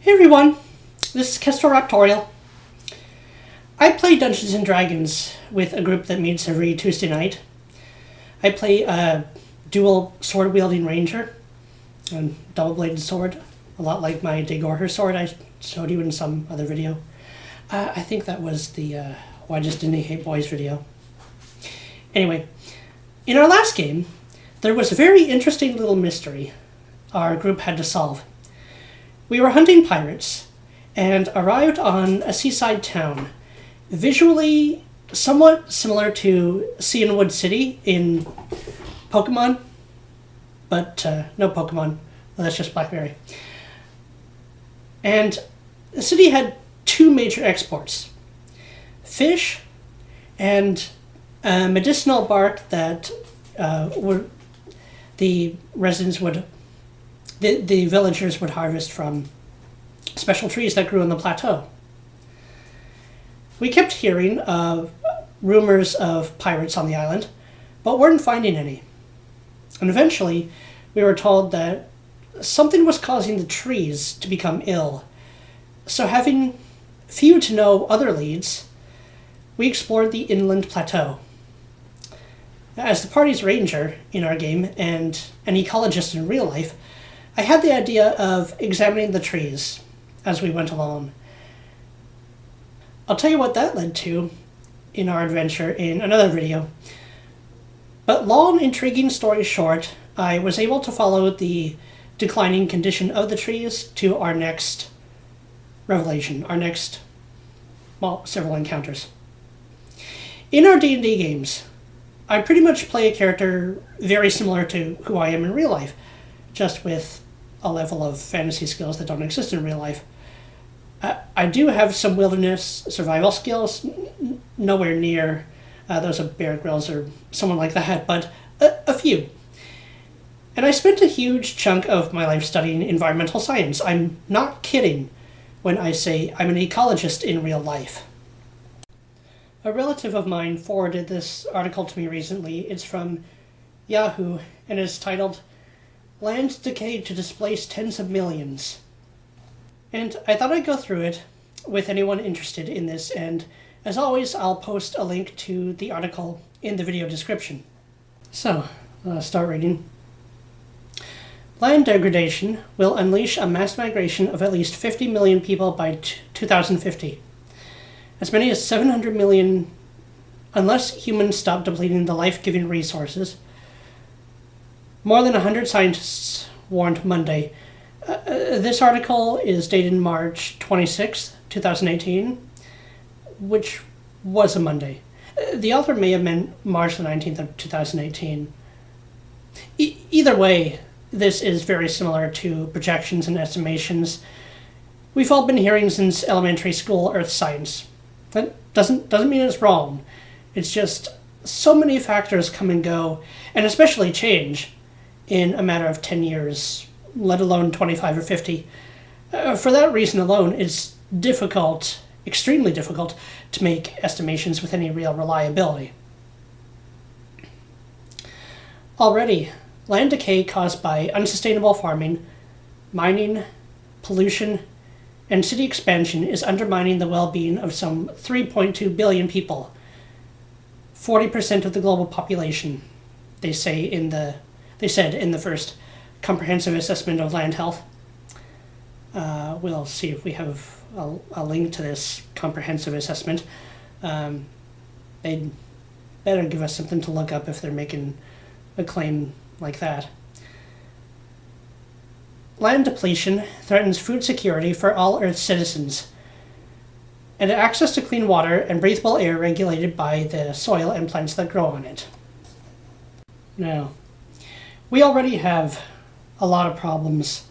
Hey everyone, this is Kestrel Raptorial. I play Dungeons & Dragons with a group that meets every Tuesday night. I play a dual sword-wielding ranger, a double-bladed sword, a lot like my Dagorher sword I showed you in some other video. I think that was the Why Just Didn't He Hate Boys video. Anyway, in our last game, there was a very interesting little mystery our group had to solve. We were hunting pirates and arrived on a seaside town, visually somewhat similar to Cianwood City in Pokemon, but no Pokemon, that's just Blackberry. And the city had two major exports: fish and medicinal bark that the residents would the villagers would harvest from special trees that grew on the plateau. We kept hearing of rumors of pirates on the island, but weren't finding any. And eventually, we were told that something was causing the trees to become ill. So having few to no other leads, we explored the inland plateau. As the party's ranger in our game and an ecologist in real life, I had the idea of examining the trees as we went along. I'll tell you what that led to in our adventure in another video. But long, intriguing story short, I was able to follow the declining condition of the trees to our next revelation, our next, well, several encounters. In our D&D games, I pretty much play a character very similar to who I am in real life, just with a level of fantasy skills that don't exist in real life. I do have some wilderness survival skills, nowhere near those of Bear Grylls or someone like that, but a few. And I spent a huge chunk of my life studying environmental science. I'm not kidding when I say I'm an ecologist in real life. A relative of mine forwarded this article to me recently. It's from Yahoo and is titled "Land Decay to Displace Tens of Millions." And I thought I'd go through it with anyone interested in this, and as always, I'll post a link to the article in the video description. So, start reading. Land degradation will unleash a mass migration of at least 50 million people by 2050. As many as 700 million, unless humans stop depleting the life-giving resources. More than 100 scientists warned Monday. This article is dated March 26, 2018, which was a Monday. The author may have meant March the 19th of 2018. Either way, this is very similar to projections and estimations we've all been hearing since elementary school earth science. That doesn't mean it's wrong. It's just so many factors come and go, and especially change, in a matter of 10 years, let alone 25 or 50. For that reason alone, it's difficult, extremely difficult, to make estimations with any real reliability. Already, land decay caused by unsustainable farming, mining, pollution, and city expansion is undermining the well-being of some 3.2 billion people, 40% of the global population, they said in the first comprehensive assessment of land health. We'll see if we have a link to this comprehensive assessment. They'd better give us something to look up if they're making a claim like that. Land depletion threatens food security for all Earth's citizens, and access to clean water and breathable air regulated by the soil and plants that grow on it. Now, we already have a lot of problems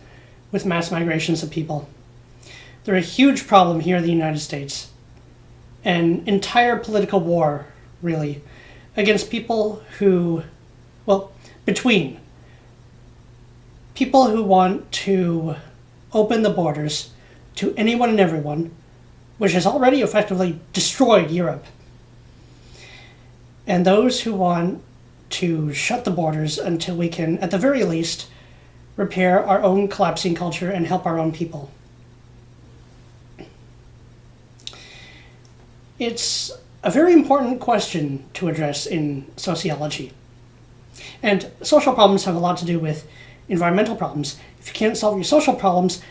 with mass migrations of people. They're a huge problem here in the United States. An entire political war, really, against people who, well, between people who want to open the borders to anyone and everyone, which has already effectively destroyed Europe, and those who want to shut the borders until we can, at the very least, repair our own collapsing culture and help our own people. It's a very important question to address in sociology. And social problems have a lot to do with environmental problems. If you can't solve your social problems,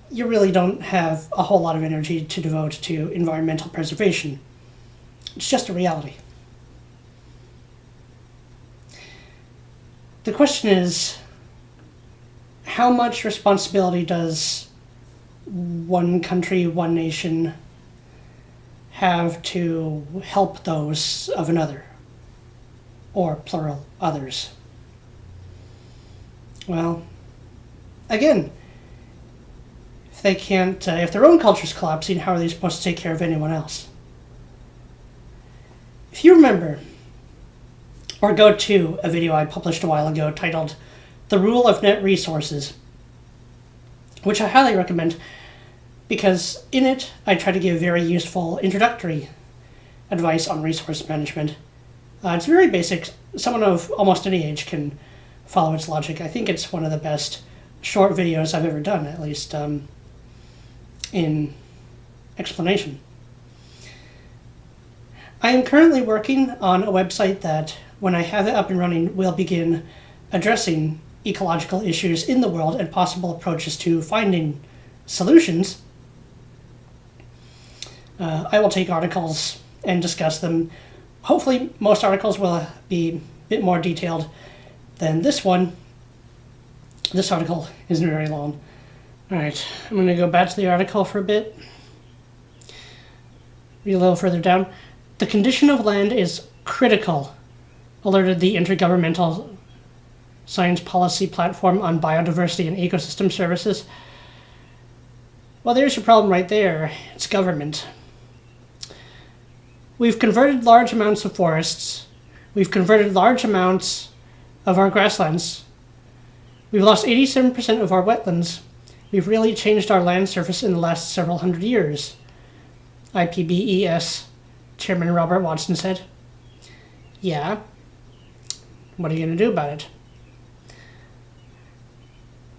you really don't have a whole lot of energy to devote to environmental preservation. It's just a reality. The question is, how much responsibility does one country, one nation have to help those of another, or plural, others? Well, again, if they can't, if their own culture's collapsing, how are they supposed to take care of anyone else? If you remember, or go to a video I published a while ago titled The Rule of Net Resources, which I highly recommend because in it I try to give very useful introductory advice on resource management. It's very basic. Someone of almost any age can follow its logic. I think it's one of the best short videos I've ever done, at least in explanation. I am currently working on a website that, when I have it up and running, will begin addressing ecological issues in the world and possible approaches to finding solutions. I will take articles and discuss them. Hopefully most articles will be a bit more detailed than this one. This article isn't very long. Alright, I'm going to go back to the article for a bit. Read a little further down. The condition of land is critical, alerted the Intergovernmental Science Policy Platform on Biodiversity and Ecosystem Services. Well, there's your problem right there. It's government. We've converted large amounts of forests. We've converted large amounts of our grasslands. We've lost 87% of our wetlands. We've really changed our land surface in the last several hundred years, IPBES Chairman Robert Watson said. Yeah. What are you going to do about it?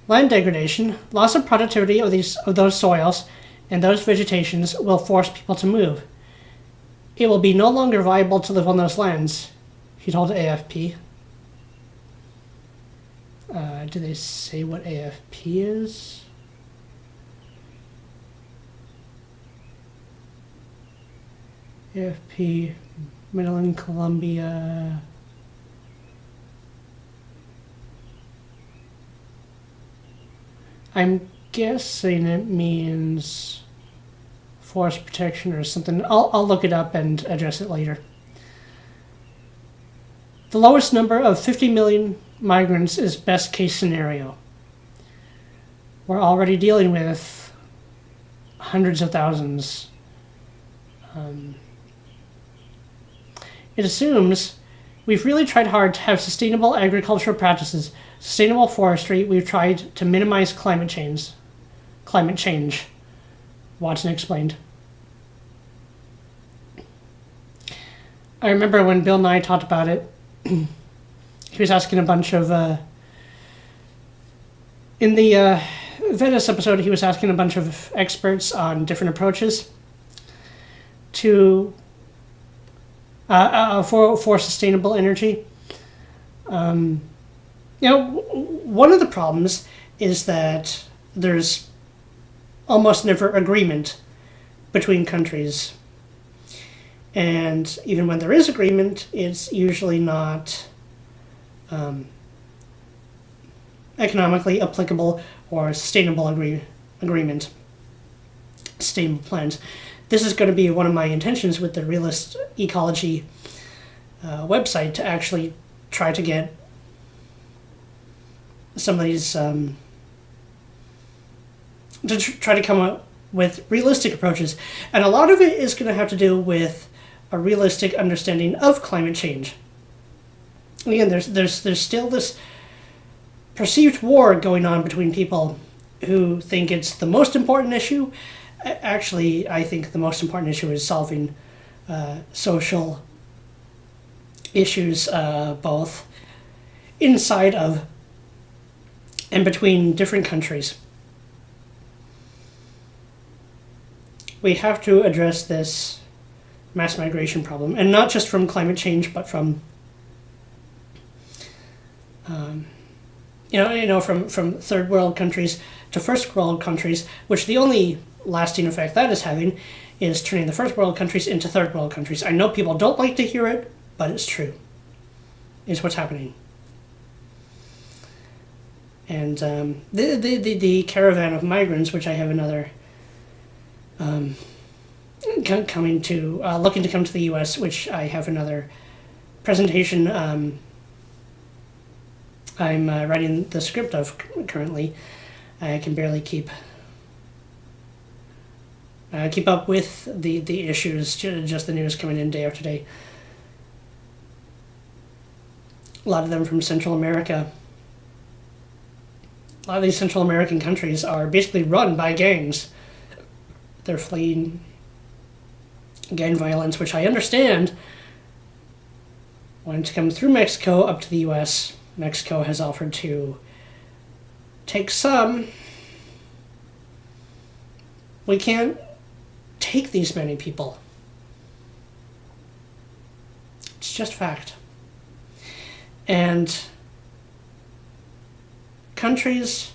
Land degradation, loss of productivity of those soils and those vegetations will force people to move. It will be no longer viable to live on those lands, he told AFP. Do they say what AFP is? AFP, Midland Columbia. I'm guessing it means forest protection or something. I'll look it up and address it later. The lowest number of 50 million migrants is best case scenario. We're already dealing with hundreds of thousands. It assumes we've really tried hard to have sustainable agricultural practices, sustainable forestry. We've tried to minimize climate change. Watson explained. I remember when Bill Nye talked about it, he was asking a bunch of, in the Venice episode, he was asking a bunch of experts on different approaches to for sustainable energy. One of the problems is that there's almost never agreement between countries. And even when there is agreement, it's usually not economically applicable or sustainable agreement, sustainable plans. This is going to be one of my intentions with the Realist Ecology website, to actually try to get some of these, try to come up with realistic approaches. And a lot of it is going to have to do with a realistic understanding of climate change. Again, there's still this perceived war going on between people who think it's the most important issue. Actually, I think the most important issue is solving social issues, both inside of and between different countries. We have to address this mass migration problem, and not just from climate change, but from from third world countries to first world countries, which the only lasting effect that is having is turning the first world countries into third world countries. I know people don't like to hear it, but it's true. It's what's happening. And the caravan of migrants, which I have another looking to come to the U.S., which I have another presentation I'm writing the script of currently. I can barely keep up with the issues, just the news coming in day after day. A lot of them from Central America. A lot of these Central American countries are basically run by gangs. They're fleeing gang violence, which I understand. Wanting to come through Mexico up to the U.S., Mexico has offered to take some. We can't take these many people. It's just fact. And countries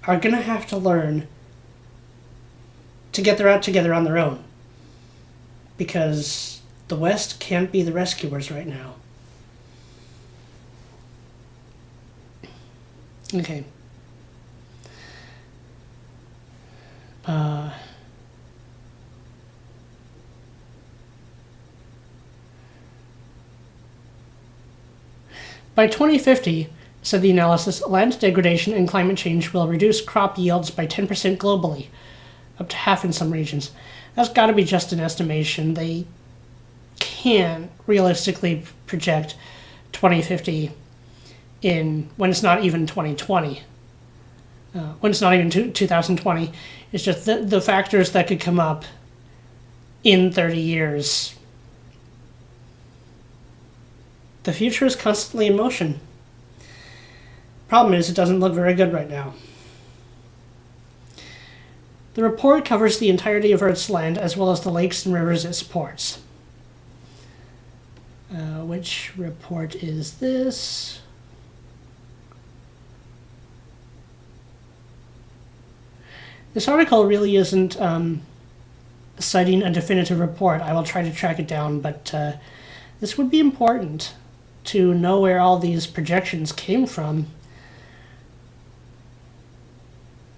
are going to have to learn to get their act together on their own, because the West can't be the rescuers right now. Okay. By 2050, said the analysis, land degradation and climate change will reduce crop yields by 10% globally, up to half in some regions. That's got to be just an estimation. They can't realistically project 2050 when it's not even 2020. When it's not even 2020. It's just the factors that could come up in 30 years. The future is constantly in motion. Problem is, it doesn't look very good right now. The report covers the entirety of Earth's land as well as the lakes and rivers it supports. Which report is this? This article really isn't citing a definitive report. I will try to track it down, but this would be important to know where all these projections came from.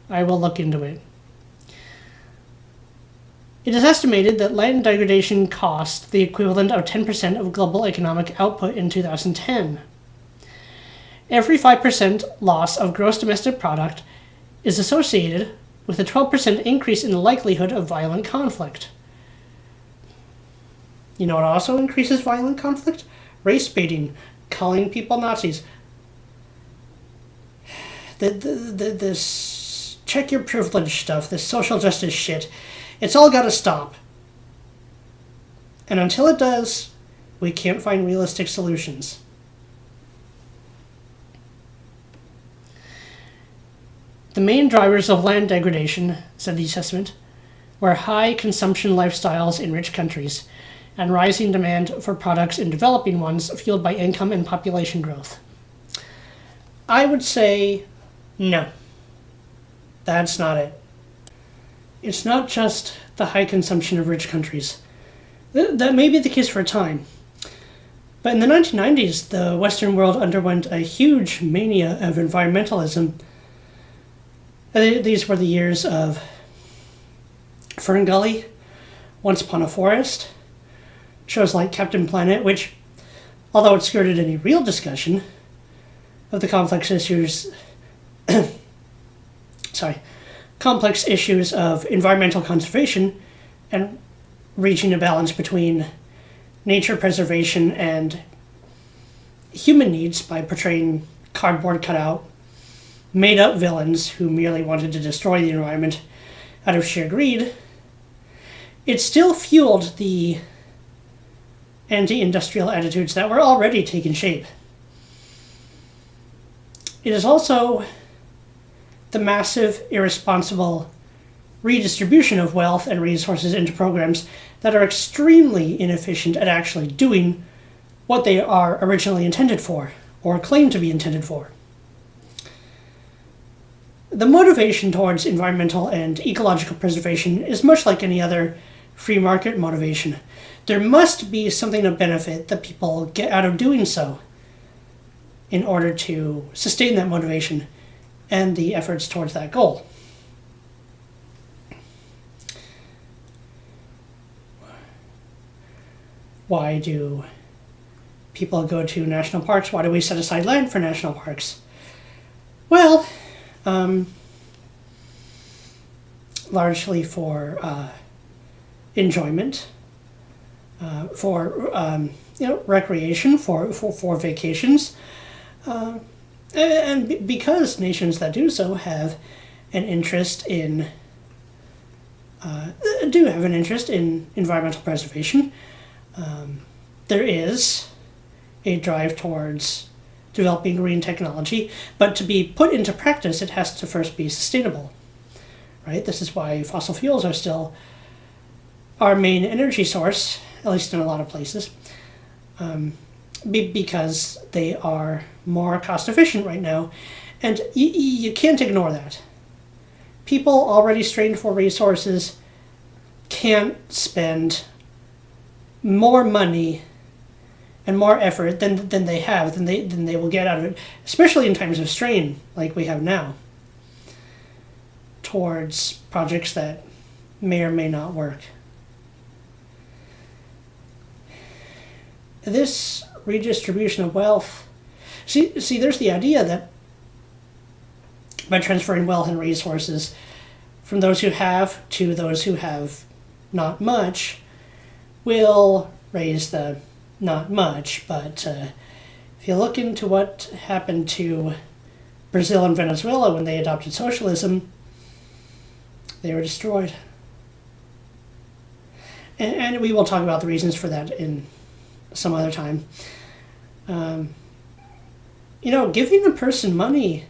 I will look into it. It is estimated that land degradation cost the equivalent of 10% of global economic output in 2010. Every 5% loss of gross domestic product is associated with a 12% increase in the likelihood of violent conflict. You know what also increases violent conflict? Race baiting, calling people Nazis. This check your privilege stuff, this social justice shit, it's all got to stop. And until it does, we can't find realistic solutions. The main drivers of land degradation, said the assessment, were high consumption lifestyles in rich countries and rising demand for products in developing ones fueled by income and population growth. I would say no. That's not it. It's not just the high consumption of rich countries. That may be the case for a time. But in the 1990s, the Western world underwent a huge mania of environmentalism. These were the years of Fern Gully, Once Upon a Forest, shows like Captain Planet, which, although it skirted any real discussion of the complex issues of environmental conservation and reaching a balance between nature preservation and human needs by portraying cardboard cutout, made-up villains who merely wanted to destroy the environment out of sheer greed, it still fueled the anti-industrial attitudes that were already taking shape. It is also the massive, irresponsible redistribution of wealth and resources into programs that are extremely inefficient at actually doing what they are originally intended for, or claim to be intended for. The motivation towards environmental and ecological preservation is much like any other free market motivation. There must be something of benefit that people get out of doing so in order to sustain that motivation and the efforts towards that goal. Why do people go to national parks? Why do we set aside land for national parks? Well, largely for enjoyment, for recreation, for vacations, and because nations that do so have an interest in environmental preservation. There is a drive towards developing green technology, but to be put into practice, it has to first be sustainable, right? This is why fossil fuels are still our main energy source, at least in a lot of places, because they are more cost efficient right now, and you can't ignore that. People already strained for resources can't spend more money and more effort than they have, than they will get out of it, especially in times of strain like we have now, towards projects that may or may not work. This redistribution of wealth, see, there's the idea that by transferring wealth and resources from those who have to those who have not much, will raise the not much, but if you look into what happened to Brazil and Venezuela when they adopted socialism, they were destroyed. And we will talk about the reasons for that in some other time. Giving a person money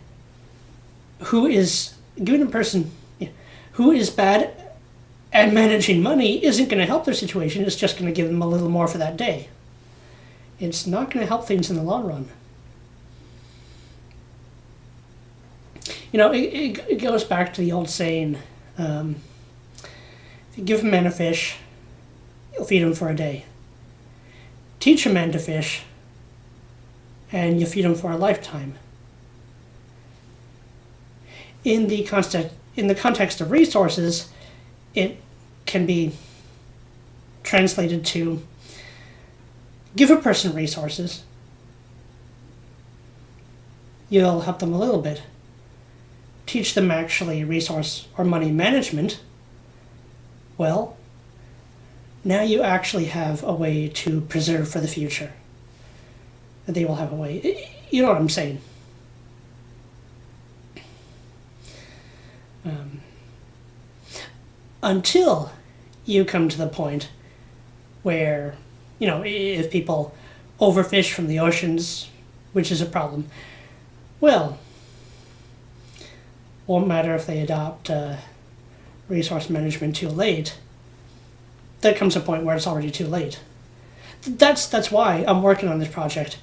who is bad at managing money isn't going to help their situation. It's just going to give them a little more for that day. It's not going to help things in the long run. It goes back to the old saying, if you give a man a fish, you'll feed him for a day. Teach a man to fish, and you feed him for a lifetime. In the context of resources, it can be translated to give a person resources, you'll help them a little bit. Teach them actually resource or money management, well, now you actually have a way to preserve for the future. They will have a way. You know what I'm saying? Until you come to the point where, if people overfish from the oceans, which is a problem, well, won't matter if they adopt resource management too late. There comes a point where it's already too late. That's why I'm working on this project,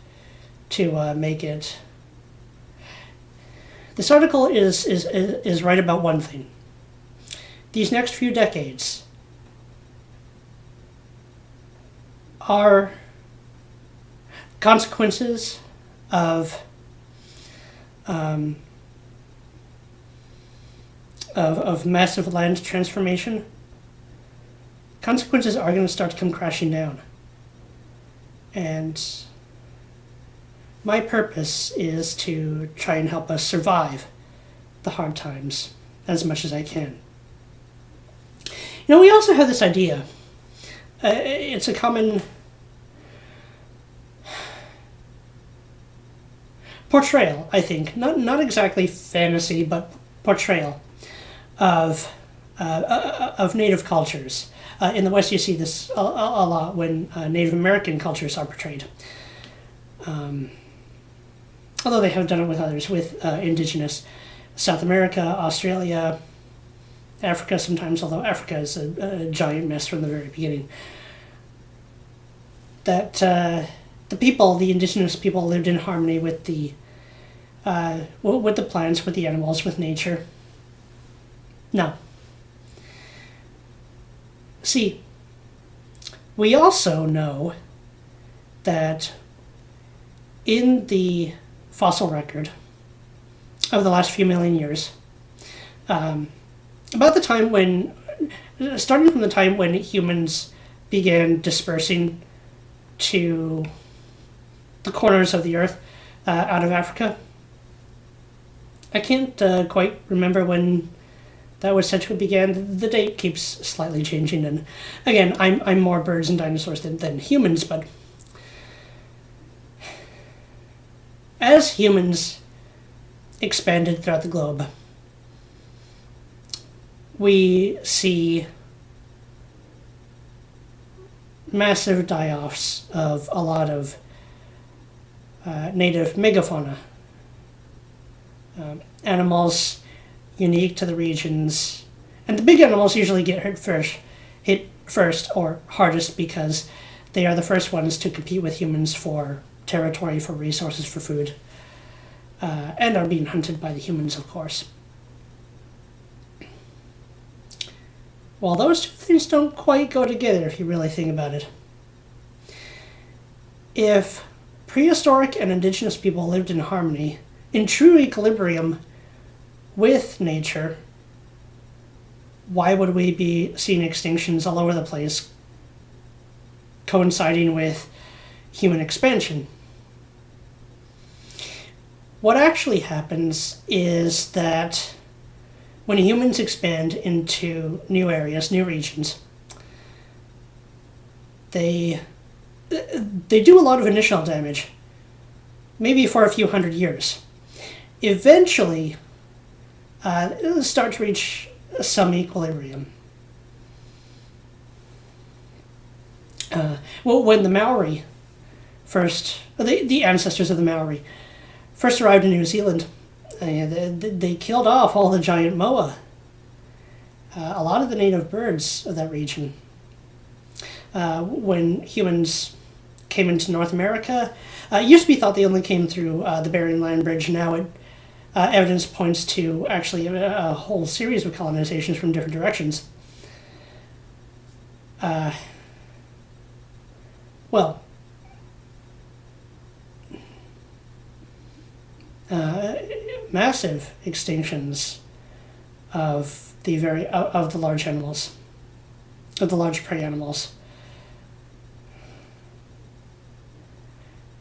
to make it. This article is right about one thing. These next few decades are consequences of massive land transformation. Consequences are going to start to come crashing down. And my purpose is to try and help us survive the hard times as much as I can. We also have this idea. It's a common portrayal, I think. Not exactly fantasy, but portrayal of native cultures. In the West, you see this a lot when Native American cultures are portrayed. Although they have done it with others, with indigenous South America, Australia, Africa sometimes, although Africa is a giant mess from the very beginning. That the indigenous people, lived in harmony with the plants, with the animals, with nature. No. See, we also know that in the fossil record of the last few million years, about the time when, starting from the time when humans began dispersing to the corners of the earth out of Africa. I can't quite remember when that was said to have began. The date keeps slightly changing, and again, I'm more birds and dinosaurs than humans, but as humans expanded throughout the globe, we see massive die-offs of a lot of native megafauna. Animals unique to the regions, and the big animals usually get hit first or hardest because they are the first ones to compete with humans for territory, for resources, for food, and are being hunted by the humans, of course. Well, those two things don't quite go together if you really think about it. If prehistoric and indigenous people lived in harmony, in true equilibrium with nature, why would we be seeing extinctions all over the place coinciding with human expansion? What actually happens is that when humans expand into new areas, new regions, they do a lot of initial damage, maybe for a few hundred years. Eventually, it'll start to reach some equilibrium. When the Maori the ancestors of the Maori, first arrived in New Zealand, they killed off all the giant moa, a lot of the native birds of that region. When humans came into North America, it used to be thought they only came through the Bering Land Bridge. Now evidence points to actually a whole series of colonizations from different directions. Massive extinctions of the large animals, of the large prey animals.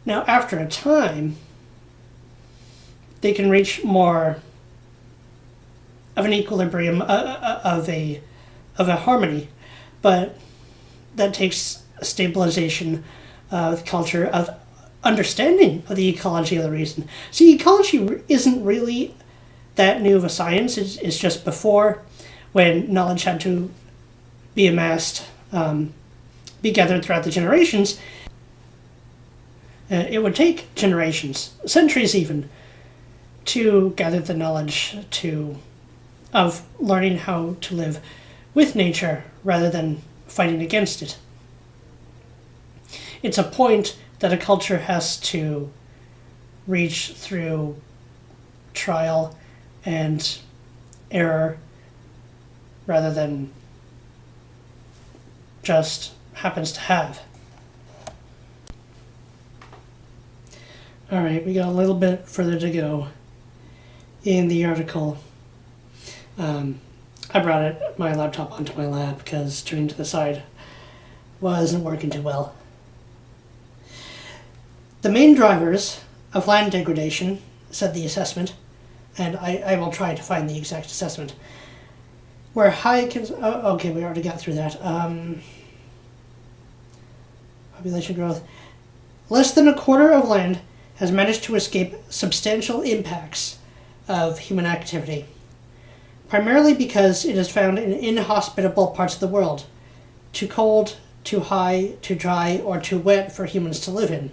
Now, after a time, they can reach more of an equilibrium, of a harmony, but that takes a stabilization of culture, of understanding of the ecology of the region. See, ecology isn't really that new of a science. It's just before, when knowledge had to be amassed, be gathered throughout the generations. It would take generations, centuries even, to gather the knowledge of learning how to live with nature rather than fighting against it. It's a point that a culture has to reach through trial and error rather than just happens to have. Alright, we got a little bit further to go in the article. I brought my laptop onto my lap because turning to the side wasn't working too well. The main drivers of land degradation, said the assessment, and I will try to find the exact assessment, were high... okay, we already got through that. Population growth. Less than a quarter of land has managed to escape substantial impacts of human activity, primarily because it is found in inhospitable parts of the world, too cold, too high, too dry, or too wet for humans to live in.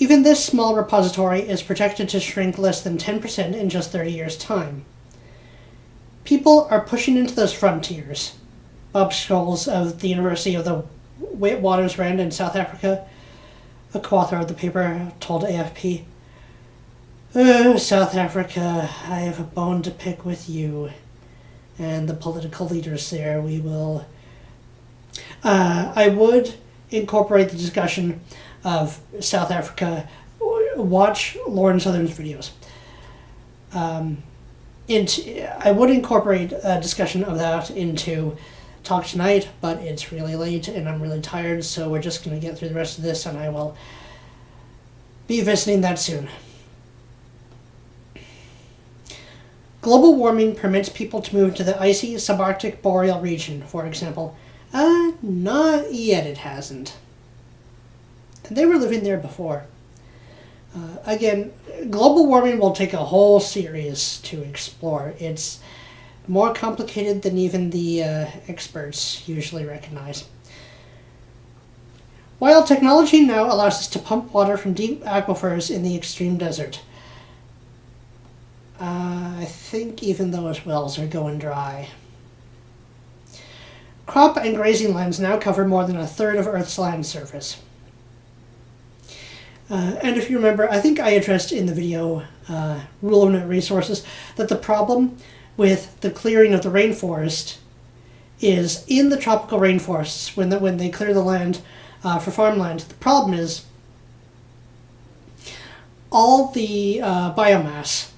Even this small repository is projected to shrink less than 10% in just 30 years' time. People are pushing into those frontiers. Bob Scholes of the University of the Witwatersrand in South Africa, a co-author of the paper, told AFP, "Oh, South Africa, I have a bone to pick with you and the political leaders there. We will..." I would incorporate the discussion of South Africa. Watch Lauren Southern's videos. I would incorporate a discussion of that into talk tonight, but it's really late and I'm really tired, so we're just going to get through the rest of this and I will be visiting that soon. Global warming permits people to move to the icy subarctic boreal region, for example. Not yet, it hasn't. And they were living there before. Again, global warming will take a whole series to explore. It's more complicated than even the experts usually recognize. While technology now allows us to pump water from deep aquifers in the extreme desert, I think even those wells are going dry. Crop and grazing lands now cover more than a third of Earth's land surface. And if you remember, I think I addressed in the video, Rule of Net Resources, that the problem with the clearing of the rainforest is in the tropical rainforests, when they clear the land for farmland, the problem is all the biomass,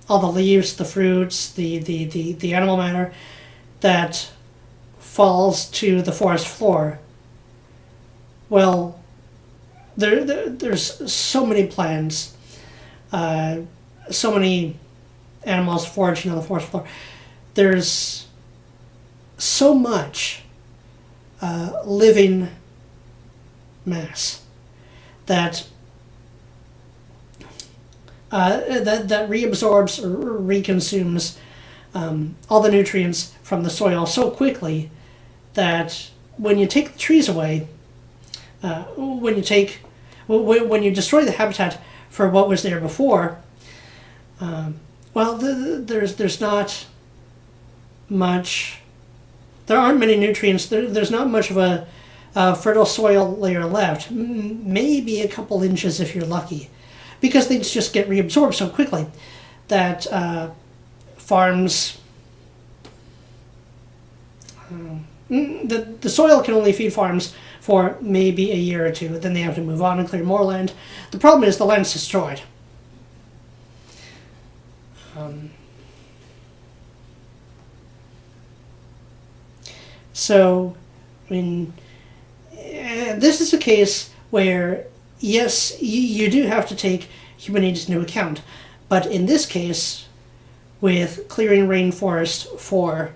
all the leaves, the fruits, the animal matter that falls to the forest floor. Well, there's so many plants, so many animals foraging on the forest floor. There's so much living mass that reabsorbs or reconsumes all the nutrients from the soil so quickly that when you take the trees away, when you destroy the habitat for what was there before, there's not much. There aren't many nutrients. There's not much of a fertile soil layer left. Maybe a couple inches if you're lucky, because they just get reabsorbed so quickly that farms. The soil can only feed farms for maybe a year or two. Then they have to move on and clear more land. The problem is the land's destroyed. So, I mean, this is a case where, yes, you do have to take human needs into account. But in this case, with clearing rainforest for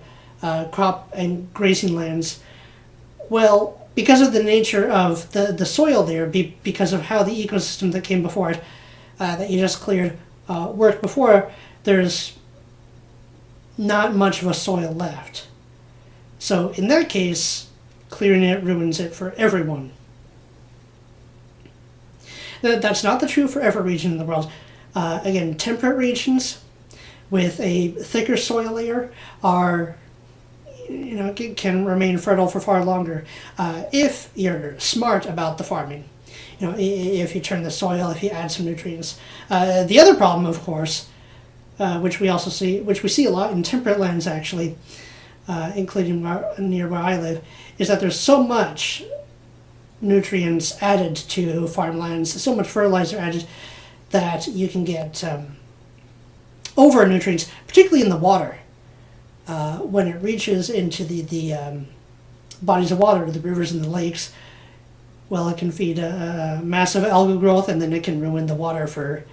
crop and grazing lands, well, because of the nature of the soil there, because of how the ecosystem that came before it, that you just cleared, worked before, there's not much of a soil left. So in that case, clearing it ruins it for everyone. That's not the true for every region in the world. Again, temperate regions with a thicker soil layer are, can remain fertile for far longer if you're smart about the farming. If you turn the soil, if you add some nutrients. The other problem, of course, which we see a lot in temperate lands actually, including near where I live, is that there's so much nutrients added to farmlands, so much fertilizer added, that you can get over nutrients, particularly in the water. When it reaches into the bodies of water, the rivers and the lakes, well, it can feed a massive algal growth, and then it can ruin the water for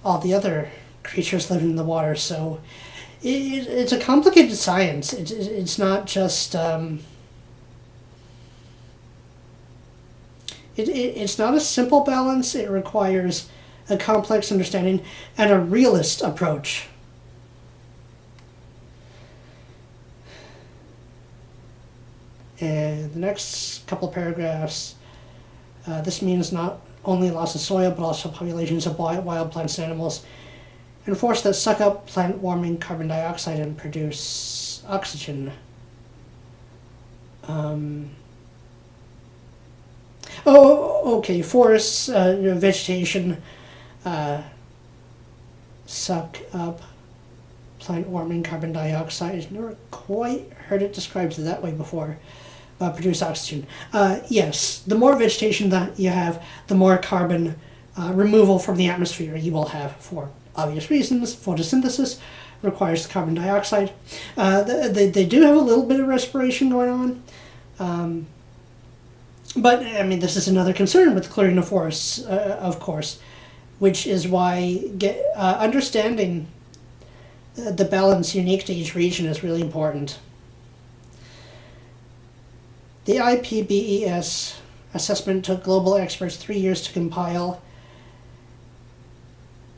all the other creatures living in the water. So it's a complicated science. It's not just... It's not a simple balance. It requires a complex understanding and a realist approach. And the next couple of paragraphs, this means not only loss of soil, but also populations of wild plants and animals, and forests that suck up plant warming carbon dioxide and produce oxygen. Okay, forests, vegetation, suck up plant warming carbon dioxide. I've never quite heard it described that way before. Produce oxygen. Yes, the more vegetation that you have, the more carbon removal from the atmosphere you will have, for obvious reasons. Photosynthesis requires the carbon dioxide. They do have a little bit of respiration going on. But, I mean, this is another concern with clearing of forests, of course, which is why understanding the balance unique to each region is really important. The IPBES assessment took global experts 3 years to compile.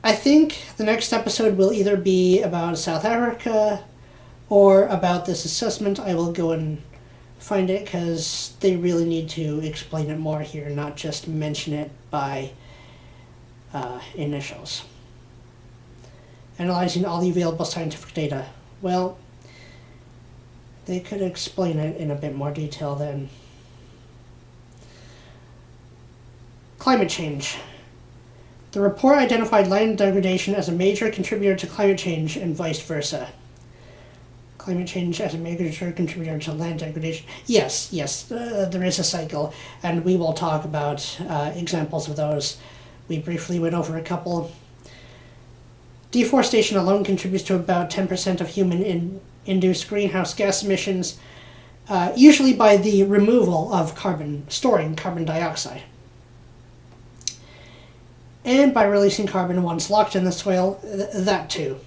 I think the next episode will either be about South Africa or about this assessment. I will go and find it because they really need to explain it more here, not just mention it by initials. Analyzing all the available scientific data. Well, they could explain it in a bit more detail then. Climate change. The report identified land degradation as a major contributor to climate change and vice versa. Climate change as a major contributor to land degradation. Yes, there is a cycle, and we will talk about examples of those. We briefly went over a couple. Deforestation alone contributes to about 10% of human-induced greenhouse gas emissions, usually by the removal of storing carbon dioxide. And by releasing carbon once locked in the soil, that too.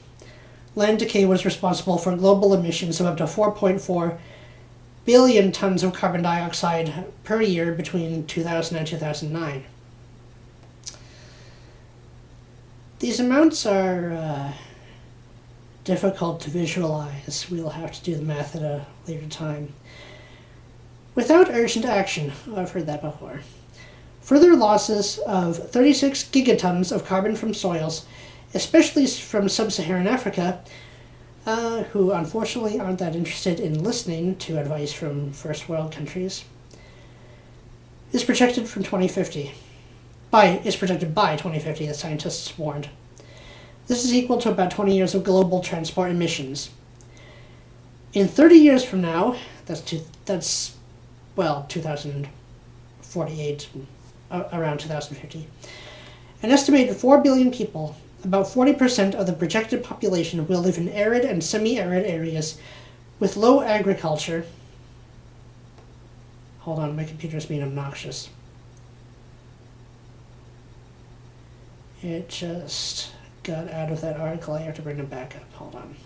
Land decay was responsible for global emissions of up to 4.4 billion tons of carbon dioxide per year between 2000 and 2009. These amounts are difficult to visualize. We'll have to do the math at a later time. Without urgent action, I've heard that before. Further losses of 36 gigatons of carbon from soils, especially from sub-Saharan Africa, who unfortunately aren't that interested in listening to advice from first world countries, is projected from 2050. Is projected by 2050, the scientists warned. This is equal to about 20 years of global transport emissions. In 30 years from now, that's 2048, around 2050, an estimated 4 billion people, about 40% of the projected population, will live in arid and semi-arid areas with low agriculture. Hold on, my computer's being obnoxious. It just got out of that article. I have to bring it back up. Hold on.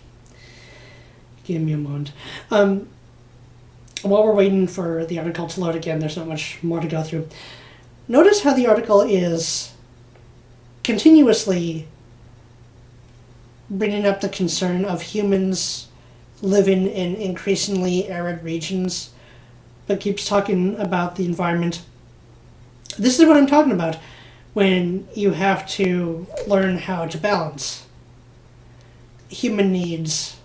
Give me a moment. While we're waiting for the article to load again, there's not much more to go through. Notice how the article is continuously bringing up the concern of humans living in increasingly arid regions, but keeps talking about the environment. This is what I'm talking about when you have to learn how to balance human needs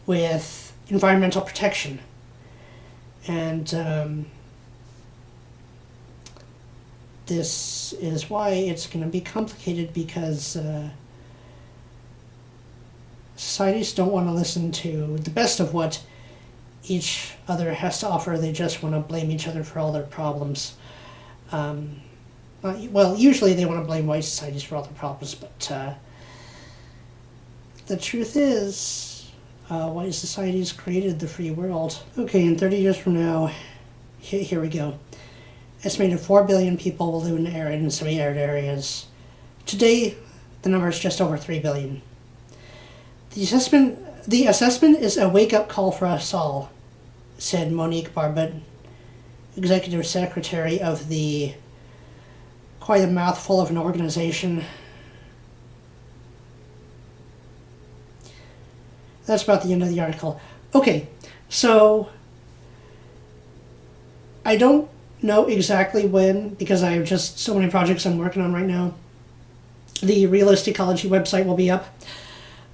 with environmental protection. And this is why it's going to be complicated, because societies don't want to listen to the best of what each other has to offer. They just want to blame each other for all their problems. Well, usually they want to blame white societies for all their problems, but the truth is, white societies created the free world. Okay, in 30 years from now, here we go. Estimated 4 billion people will live in arid and semi-arid areas. Today, the number is just over 3 billion. The assessment is a wake-up call for us all, said Monique Barbet, executive secretary of the quite a mouthful of an organization. That's about the end of the article. Okay, so I don't know exactly when, because I have just so many projects I'm working on right now. The Realist Ecology website will be up.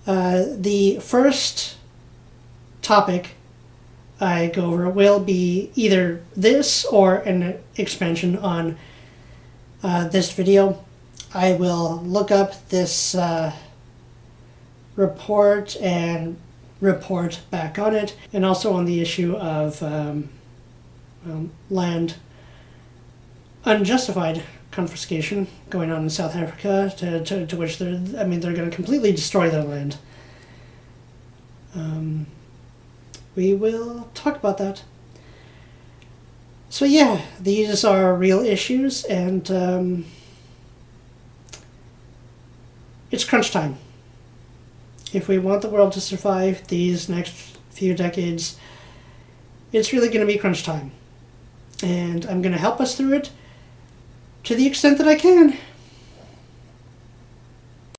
The first topic I go over will be either this or an expansion on this video. I will look up this report and report back on it, and also on the issue of land unjustified confiscation going on in South Africa, to which they're going to completely destroy their land. We will talk about that. So yeah, these are real issues, and it's crunch time. If we want the world to survive these next few decades, it's really going to be crunch time. And I'm going to help us through it to the extent that I can.